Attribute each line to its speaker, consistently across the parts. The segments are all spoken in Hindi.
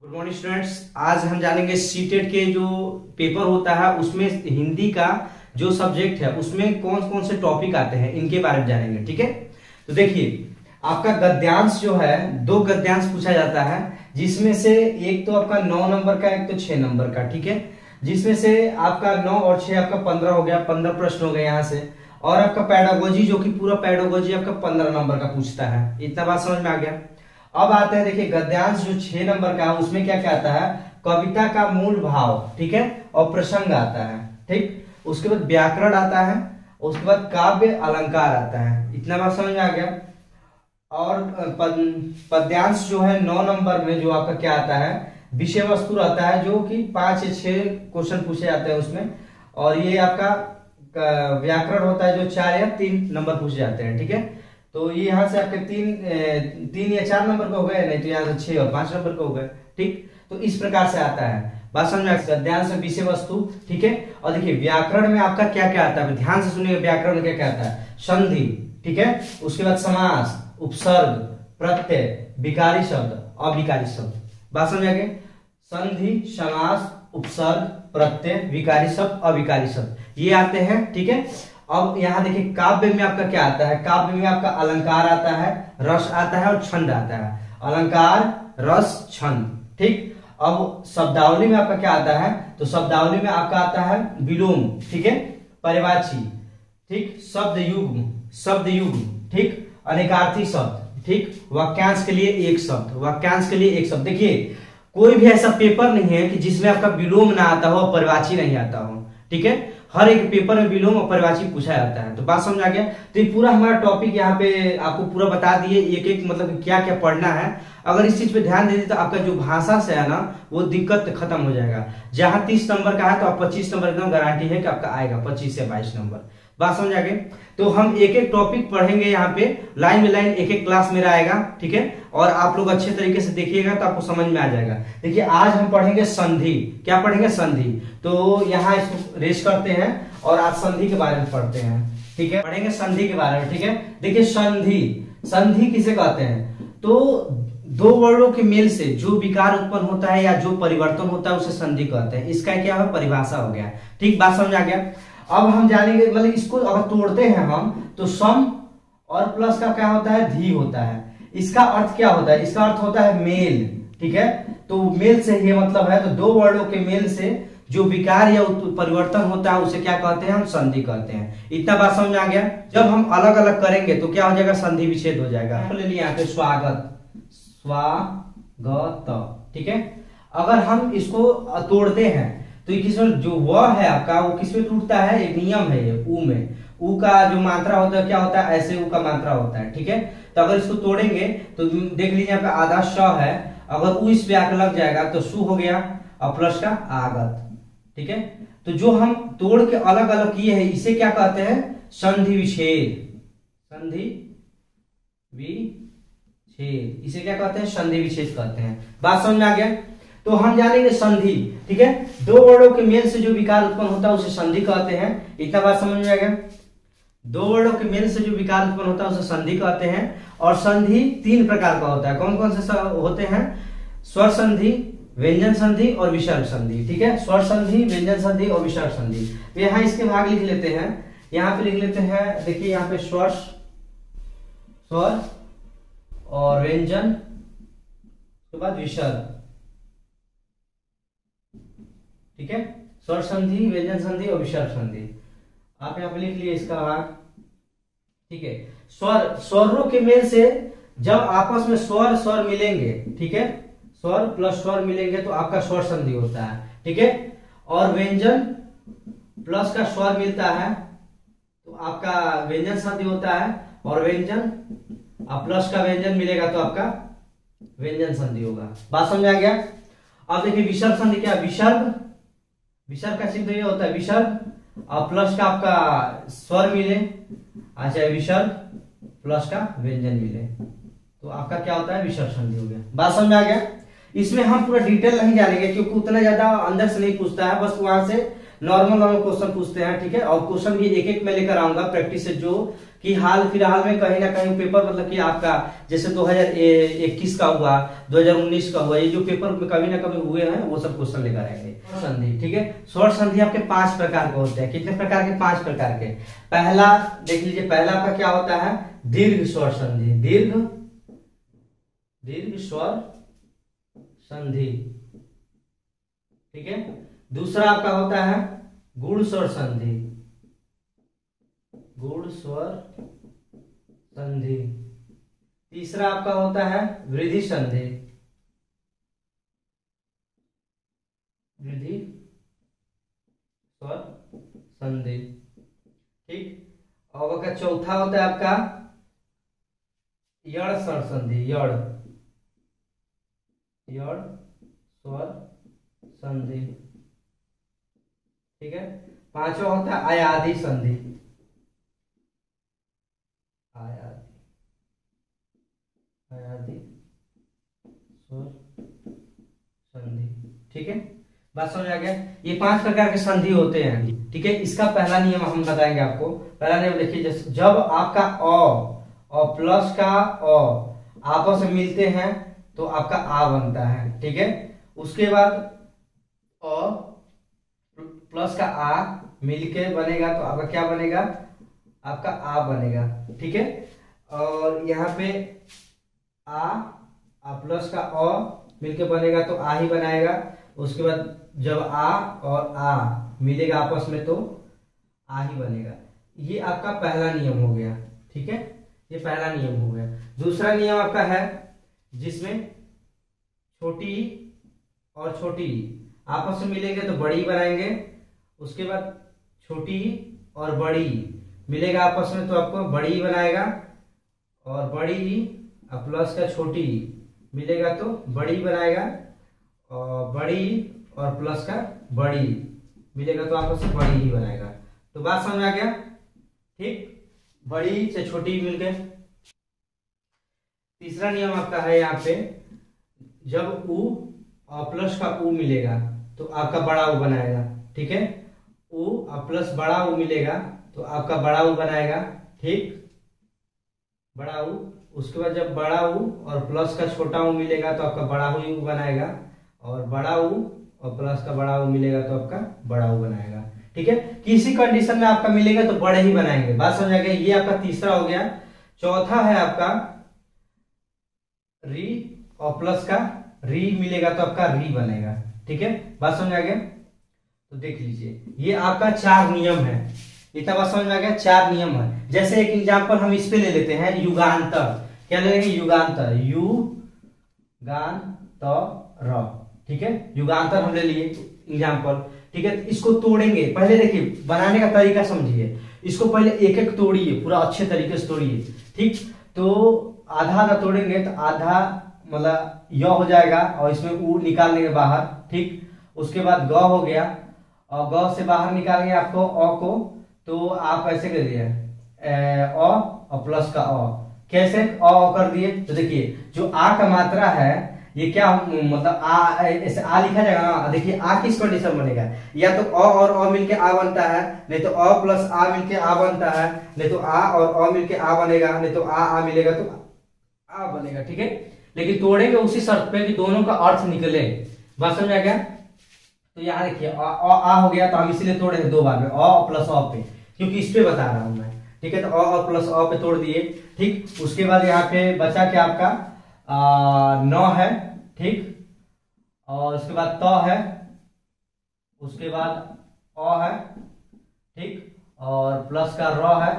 Speaker 1: Good morning students. आज हम जानेंगे सीटेट के जो पेपर होता है उसमें हिंदी का जो सब्जेक्ट है उसमें कौन कौन से टॉपिक आते हैं इनके बारे में जानेंगे। ठीक है, तो देखिए आपका गद्यांश जो है दो गद्यांश पूछा जाता है, जिसमें से एक तो आपका 9 नंबर का, एक तो 6 नंबर का। ठीक है, जिसमें से आपका 9 और 6 आपका 15 हो गया, 15 प्रश्न हो गए यहाँ से। और आपका पेडागोजी जो कि पूरा पेडागोजी आपका 15 नंबर का पूछता है। इतना बात समझ में आ गया। अब आते हैं, देखिए गद्यांश जो 6 नंबर का है उसमें क्या क्या आता है, कविता का मूल भाव, ठीक है, और प्रसंग आता है। ठीक, उसके बाद व्याकरण आता है, उसके बाद काव्य अलंकार आता है। इतना बात समझ में आ गया। और पद्यांश जो है 9 नंबर में जो आपका क्या आता है, विषय वस्तु रहता है, जो कि 5 या 6 क्वेश्चन पूछे जाते हैं उसमें। और ये आपका व्याकरण होता है जो 4 या 3 नंबर पूछे जाते हैं। ठीक है, तो ये यहाँ से आपके 3 या 4 नंबर का हो गए, नहीं तो यहाँ से 6 और 5 नंबर का हो गए। ठीक, तो इस प्रकार से आता है। बात समझ में, गद्यांश में विषय वस्तु। ठीक है, और देखिए व्याकरण में आपका क्या क्या आता है, ध्यान से सुनिए। व्याकरण में क्या क्या आता है, संधि, ठीक है, उसके बाद समास, उपसर्ग, प्रत्यय, विकारी शब्द, अविकारी शब्द। बात समझ आ गई। संधि, समास, उपसर्ग, प्रत्यय, विकारी शब्द, अविकारी शब्द, ये आते हैं। ठीक है, अब यहाँ देखिए काव्य में आपका क्या आता है, काव्य में आपका अलंकार आता है, रस आता है और छंद आता है। अलंकार, रस, छंद। ठीक, अब शब्दावली में आपका क्या आता है, तो शब्दावली में आपका आता है विलोम, ठीक है, पर्यायवाची, ठीक, शब्द युग्म, ठीक, अनेकार्थी शब्द, ठीक, वाक्यांश के लिए एक शब्द, वाक्यांश के लिए एक शब्द। देखिए कोई भी ऐसा पेपर नहीं है कि जिसमें आपका विलोम ना आता हो और पर्यायवाची नहीं आता हो। ठीक है, हर एक पेपर में विलोम और पर्यायवाची पूछा जाता है। तो बात समझ आ गया। तो ये पूरा हमारा टॉपिक यहाँ पे आपको पूरा बता दिए, एक एक मतलब क्या क्या पढ़ना है। अगर इस चीज पे ध्यान दे दी तो आपका जो भाषा से है ना वो दिक्कत खत्म हो जाएगा। जहां 30 नंबर का है तो आप 25 नंबर एकदम गारंटी है कि आपका आएगा 25 से 22 नंबर। बात समझ आ गई। तो हम एक एक टॉपिक पढ़ेंगे यहाँ पे, लाइन बाय लाइन एक एक क्लास मेरा आएगा। ठीक है, और आप लोग अच्छे तरीके से देखिएगा तो आपको समझ में आ जाएगा। देखिए आज हम पढ़ेंगे संधि। क्या पढ़ेंगे, संधि। तो यहाँ इसको रेस करते हैं और आज संधि के बारे में पढ़ते हैं। ठीक है, पढ़ेंगे संधि के बारे में। ठीक है, देखिए संधि किसे कहते हैं, तो दो वर्णों के मेल से जो विकार उत्पन्न होता है या जो परिवर्तन होता है उसे संधि कहते हैं। इसका क्या है, परिभाषा हो गया। ठीक, बात समझ आ गया। अब हम जानेंगे, मतलब इसको अगर तोड़ते हैं हम तो सम और प्लस का क्या होता है, धी होता है। इसका अर्थ क्या होता है, इसका अर्थ होता है मेल। ठीक है, तो मेल से ये मतलब है, तो दो वर्णों के मेल से जो विकार या परिवर्तन होता है उसे क्या कहते हैं, हम संधि कहते हैं। इतना बात समझ में आ गया। जब हम अलग अलग करेंगे तो क्या हो जाएगा, संधि विच्छेद हो जाएगा। ले लिया यहाँ पे स्वागत, स्वागत। ठीक है, अगर हम इसको तोड़ते हैं तो किसमें जो व है आपका वो किसमें टूटता है, एक नियम है ये, ऊ में। ऊ का जो मात्रा होता है क्या होता है, ऐसे ऊ का मात्रा होता है। ठीक है, तो अगर इसको तोड़ेंगे तो देख लीजिए यहाँ पे आधा श है, अगर ऊ इस पे आकर लग जाएगा तो सु हो गया और प्लस का आगत। ठीक है, तो जो हम तोड़ के अलग अलग किए हैं इसे क्या कहते हैं, संधि विच्छेद। संधि विच्छेद, इसे क्या कहते हैं, संधि विच्छेद कहते हैं। बात समझ में आ गया। तो हम जानेंगे संधि। ठीक है, दो वर्णों के मेल से जो विकार उत्पन्न होता है उसे संधि कहते हैं। इतना बात समझ में आ गया। दो वर्णों के मेल से जो विकार उत्पन्न होता है उसे संधि कहते हैं। और संधि 3 प्रकार का होता है। कौन कौन से होते हैं, स्वर संधि, व्यंजन संधि और विसर्ग संधि। ठीक है, स्वर संधि, व्यंजन संधि और विसर्ग संधि। तो यहाँ इसके भाग लिख लेते हैं। यहाँ पे लिख लेते हैं, देखिए यहाँ पे स्वर और व्यंजन, उसके बाद विसर्ग। ठीक है, स्वर संधि, व्यंजन संधि और विसर्ग संधि। आप यहाँ पे लिख लिए इसका भाग। ठीक है, स्वरों के मेल से जब आपस में स्वर मिलेंगे, ठीक है, स्वर प्लस स्वर मिलेंगे तो आपका स्वर संधि होता है। ठीक है, और व्यंजन प्लस का स्वर मिलता है तो आपका व्यंजन संधि होता है। और व्यंजन प्लस का व्यंजन मिलेगा तो आपका व्यंजन संधि होगा। बात समझ आ गया। अब देखिए विसर्ग संधि क्या, विसर्ग का सिद्ध ये होता है, विसर्ग और प्लस का आपका स्वर मिले, अच्छा विसर्ग प्लस का व्यंजन मिले तो आपका क्या होता है, विसर्ग संधि हो गया। बात समझ आ गया। इसमें हम पूरा डिटेल नहीं जानेंगे क्योंकि उतना ज्यादा अंदर से नहीं पूछता है, बस वहां से नॉर्मल क्वेश्चन पूछते हैं। ठीक है, और क्वेश्चन भी एक एक में लेकर आऊंगा प्रैक्टिस से, जो कि हाल फिलहाल में कहीं ना कहीं पेपर मतलब कि आपका जैसे 2021 का हुआ, 2019 का हुआ, ये जो पेपर में कभी ना कभी हुए हैं वो सब क्वेश्चन लेकर आएंगे। संधि, ठीक है। स्वर्ण संधि आपके 5 प्रकार के होते हैं। कितने प्रकार के? 5 प्रकार के। पहला देख लीजिए, पहला आपका क्या होता है? दीर्घ स्वर संधि। दीर्घ स्वर संधि, ठीक है। दूसरा आपका होता है गुण स्वर संधि। गुण स्वर संधि। तीसरा आपका होता है वृद्धि संधि। वृद्धि स्वर संधि, ठीक। और आपका चौथा होता है आपका यड़ स्वर संधि। यड़ स्वर संधि, ठीक है। पांचवा होता है आयादी संधि। आयादी स्वर संधि, ठीक है। बात समझ आ गया? ये 5 प्रकार के संधि होते हैं, ठीक है। इसका पहला नियम हम बताएंगे आपको। पहला नियम देखिए, जैसे जब आपका अ और प्लस का अ आपस में मिलते हैं तो आपका आ बनता है, ठीक है। उसके बाद अ प्लस का आ मिलके बनेगा तो आपका क्या बनेगा? आपका आ बनेगा, ठीक है। और यहाँ पे आ प्लस का अ मिलके बनेगा तो आ ही बनाएगा। उसके बाद जब आ और आ मिलेगा आपस में तो आ ही बनेगा। ये आपका पहला नियम हो गया, ठीक है। ये पहला नियम हो गया। दूसरा नियम आपका है जिसमें छोटी और छोटी आपस में मिलेंगे तो बड़ी बनाएंगे। उसके बाद छोटी और बड़ी मिलेगा आपस में तो आपको बड़ी बनाएगा। और बड़ी प्लस का छोटी मिलेगा तो बड़ी बनाएगा। और बड़ी और प्लस का बड़ी मिलेगा तो आपस में बड़ी ही बनाएगा। तो बात समझ आ गया, ठीक। बड़ी से छोटी मिलकर। तीसरा नियम आपका है यहाँ पे, जब उ और प्लस का उ मिलेगा तो आपका बड़ा उ बनाएगा, ठीक है। उ और प्लस बड़ा उ मिलेगा तो आपका बड़ा उ बनाएगा, ठीक। बड़ा उ। उसके बाद जब बड़ा उ और प्लस का छोटा उ मिलेगा तो आपका बड़ा उ बनाएगा। और बड़ा उ और प्लस का बड़ा उ मिलेगा तो आपका बड़ा उ बनाएगा, ठीक है। किसी कंडीशन में आपका मिलेगा तो बड़े ही बनाएंगे। बात समझ आ गया? ये आपका तीसरा हो गया। चौथा है आपका री और प्लस का री मिलेगा तो आपका री बनेगा, ठीक है। बात समझ आ गया? तो देख लीजिए, ये आपका 4 नियम है। इतना बात समझ में आ गया? 4 नियम है। जैसे एक एग्जांपल हम इस पे ले लेते हैं, युगांतर। क्या ले लेंगे? युगांतर। युगांतर, ठीक है। युगांतर हम ले लिए एग्जांपल, ठीक है। इसको तोड़ेंगे। पहले देखिए बनाने का तरीका समझिए। इसको पहले एक एक तोड़िए, पूरा अच्छे तरीके से तोड़िए, ठीक। तो आधा आधा तोड़ेंगे तो आधा मतलब य हो जाएगा और इसमें उ निकाल लेंगे बाहर, ठीक। उसके बाद ग हो गया और ग से बाहर निकालेंगे आपको अ को। तो आप ऐसे कर दिए अ और प्लस का अ। कैसे अ कर दिए? तो देखिए जो आ का मात्रा है ये क्या मतलब आ ऐसे आ लिखा जाएगा ना। देखिए आ किस कंडीशन बनेगा? या तो अ और अ मिलके आ बनता है, नहीं तो अ प्लस आ मिलके आ बनता है, नहीं तो आ और अ मिलके आ बनेगा, नहीं तो आ मिलेगा तो आ बनेगा, ठीक है। लेकिन तोड़ेंगे उसी शर्त पे कि दोनों का अर्थ निकले। बात समझ आ गया? तो यहाँ देखिए आ हो गया तो हम इसीलिए तोड़े 2 बार में अ प्लस अ पे, क्योंकि इस पे बता रहा हूं मैं, ठीक है। तो अ और प्लस अ पे तोड़ दिए, ठीक। उसके बाद यहाँ पे बचा क्या आपका 9 है, ठीक। और उसके बाद त है, उसके बाद अ है, ठीक। और प्लस का र है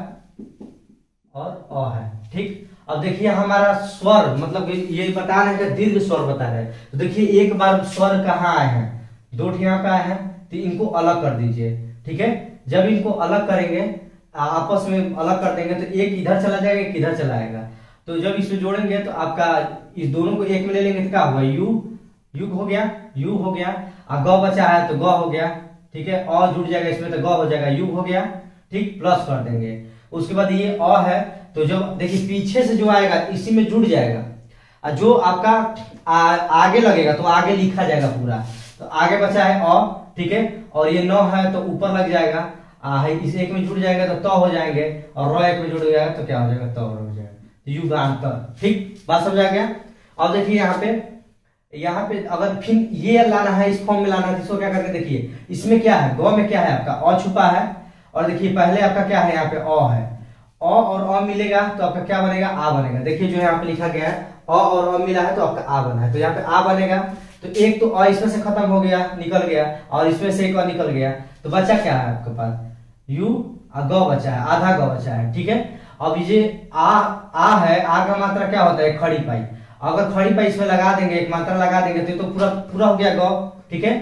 Speaker 1: और अ है, ठीक। अब देखिए हमारा स्वर मतलब ये बता रहे हैं दीर्घ स्वर बता रहे हैं। तो देखिए एक बार स्वर कहाँ आए हैं? 2 यहाँ पे आए हैं, तो इनको अलग कर दीजिए, ठीक है। जब इनको अलग करेंगे आपस में अलग कर देंगे तो एक इधर चला जाएगा, एक इधर चला आएगा। तो जब इसमें जोड़ेंगे तो आपका इस दोनों को एक में ले लेंगे तो क्या होगा? युग हो गया, यू हो गया। ग बचा है तो ग हो गया, ठीक है। अ जुड़ जाएगा इसमें तो ग हो जाएगा, युग हो गया, ठीक। प्लस कर देंगे। उसके बाद ये अ है तो जब देखिए पीछे से जो आएगा इसी में जुड़ जाएगा और जो आपका आगे लगेगा तो आगे लिखा जाएगा पूरा। तो आगे बचा है अ, ठीक है। और ये 9 है तो ऊपर लग जाएगा आ है इस एक में जुड़ जाएगा तो त हो जाएंगे, और र एक में जुड़ जाएगा तो क्या हो जाएगा, त हो जाएगा, युगांतर। ठीक, बात समझ आ गया। अब देखिए यहाँ पे अगर फिर ये लाना है, इस फॉर्म में लाना है, तो इसको क्या करके देखिए, इसमें क्या है, ग में क्या है आपका अ छुपा है, और देखिए पहले आपका क्या है, यहाँ पे अ है, अ और अ मिलेगा तो आपका क्या बनेगा, आ बनेगा। देखिए जो यहाँ पे लिखा गया है अ और अ मिला है तो आपका आ बना है, तो यहाँ पे आ बनेगा। तो एक तो अ इसमें से खत्म हो गया, निकल गया, और इसमें से एक अ निकल गया, तो बचा क्या है आपके पास, यू ग बचा है, आधा ग बचा है। ठीक है, अब ये आ है, आ का मात्रा क्या होता है, खड़ी पाई। अगर खड़ी पाई इसमें लगा देंगे, एक मात्रा लगा देंगे तो पूरा पूरा हो गया ग। ठीक है,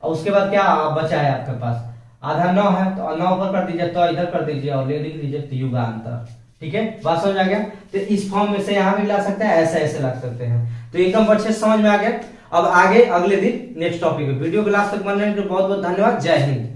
Speaker 1: और उसके बाद क्या बचा है आपके पास, आधा 9 है, तो 9 ऊपर कर दीजिए, तो इधर कर दीजिए और लिख दीजिए युगांतर। ठीक है, बात समझ आ गया। तो इस फॉर्म में से यहाँ भी ला सकते हैं, ऐसे ऐसे ला सकते हैं। तो एकदम अच्छे से समझ में आ गया। अब आगे अगले दिन नेक्स्ट टॉपिक है। वीडियो को लास्ट तक बनने के लिए बहुत बहुत धन्यवाद। जय हिंद।